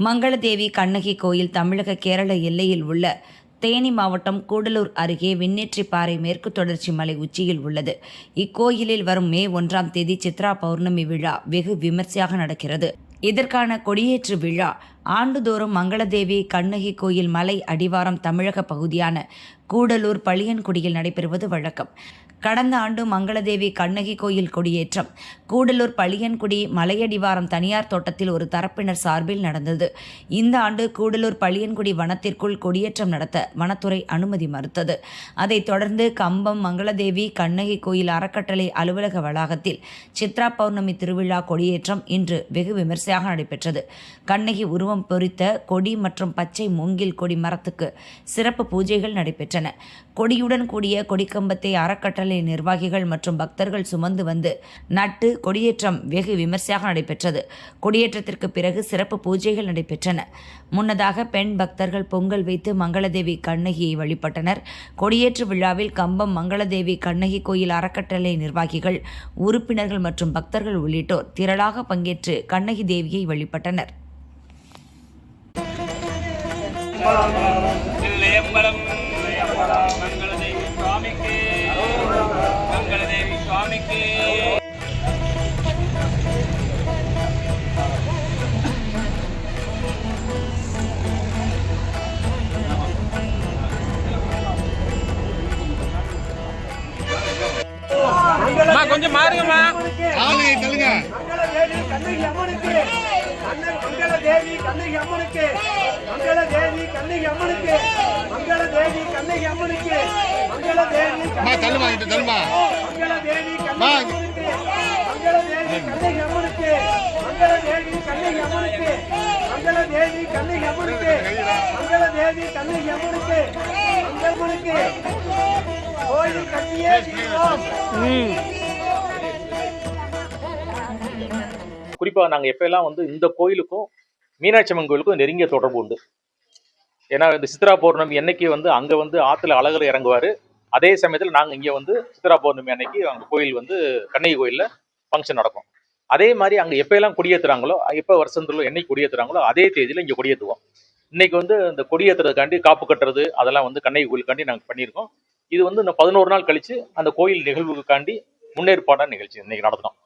மங்களதேவி கண்ணகி கோயில் தமிழக கேரள எல்லையில் உள்ள தேனி மாவட்டம் கூடலூர் அருகே விண்ணேற்றிப்பாறை மேற்கு தொடர்ச்சி மலை உச்சியில் உள்ளது. இக்கோயிலில் வரும் மே 1ஆம் தேதி சித்ரா பௌர்ணமி விழா வெகு விமர்சையாக நடக்கிறது. இதற்கான கொடியேற்று விழா ஆண்டுதோறும் மங்களதேவி கண்ணகி கோயில் மலை அடிவாரம் தமிழக பகுதியான கூடலூர் பழியன்குடியில் நடைபெறுவது வழக்கம். கடந்த ஆண்டு மங்களதேவி கண்ணகி கோயில் கொடியேற்றம் கூடலூர் பழியன்குடி மலையடிவாரம் தனியார் தோட்டத்தில் ஒரு தரப்பினர் சார்பில் நடந்தது. இந்த ஆண்டு கூடலூர் பழியன்குடி வனத்திற்குள் கொடியேற்றம் நடத்த வனத்துறை அனுமதி மறுத்தது. அதைத் தொடர்ந்து கம்பம் மங்களதேவி கண்ணகி கோயில் அறக்கட்டளை அலுவலக வளாகத்தில் சித்ரா பௌர்ணமி திருவிழா கொடியேற்றம் இன்று வெகு விமர்சையாக நடைபெற்றது. கண்ணகி உருவம் பொறித்த கொடி மற்றும் பச்சை மூங்கில் கொடி மரத்துக்கு சிறப்பு பூஜைகள் நடைபெற்றன. கொடியுடன் கூடிய கொடிக்கம்பத்தை அறக்கட்டளை நிர்வாகிகள் மற்றும் பக்தர்கள் சுமந்து வந்து நட்டு கொடியேற்றம் வெகு விமர்சையாக நடைபெற்றது. கொடியேற்றத்திற்கு பிறகு சிறப்பு பூஜைகள் நடைபெற்றன. முன்னதாக பெண் பக்தர்கள் பொங்கல் வைத்து மங்களதேவி கண்ணகியை வழிபட்டனர். கொடியேற்று விழாவில் கம்பம் மங்களதேவி கண்ணகி கோயில் அறக்கட்டளை நிர்வாகிகள், உறுப்பினர்கள் மற்றும் பக்தர்கள் உள்ளிட்டோர் திரளாக பங்கேற்று கண்ணகி தேவியை வழிபட்டனர். கொஞ்சம் மாறுங்கம்மா. மங்களதேவி கண்ணகி அம்மனுக்கு, மங்களதேவி கண்ணகி அம்மனுக்கு, மங்களதேவி கண்ணகி அம்மனுக்கு, மங்களதேவி கண்ணகி அம்மனுக்கு, மங்களதேவி தள்ளுமா தள்ளுமா மங்களதேவி கண்ணகி அம்மனுக்கு, மங்களதேவி கண்ணகி அம்மனுக்கு, மங்களதேவி கண்ணகி அம்மனுக்கு, மங்களதேவி கண்ணகி அம்மனுக்கு, மங்களதேவி கண்ணகி அம்மனுக்கு, மங்களமுனுக்கு கோயில் கட்டியே குறிப்பாக நாங்கள் எப்பெல்லாம் இந்த கோயிலுக்கும் மீனாட்சி அம்மன் கோயிலுக்கும் நெருங்கிய தொடர்பு உண்டு. ஏன்னா இந்த சித்ரா பௌர்ணமி அன்னைக்கு அங்கே ஆற்றுல அழகர் இறங்குவார். அதே சமயத்தில் நாங்கள் இங்கே சித்ரா பௌர்ணமி அன்னைக்கு அங்கே கோயில் கண்ணகி கோயிலில் ஃபங்க்ஷன் நடக்கும். அதே மாதிரி அங்கே எப்பெல்லாம் கொடியேற்றுறாங்களோ, எப்போ வருஷத்துல என்னைக்கு கொடியேற்றுறாங்களோ அதே தேதியில் இங்கே கொடியேற்றுவோம். இன்னைக்கு இந்த கொடியேற்றுறதுக்காண்டி காப்பு கட்டுறது அதெல்லாம் கண்ணகி கோயிலுக்காண்டி நாங்கள் பண்ணியிருக்கோம். இது இந்த 11 நாள் கழித்து அந்த கோயில் நிகழ்வுக்காண்டி முன்னேற்பாடான நிகழ்ச்சி இன்னைக்கு நடத்தினோம்.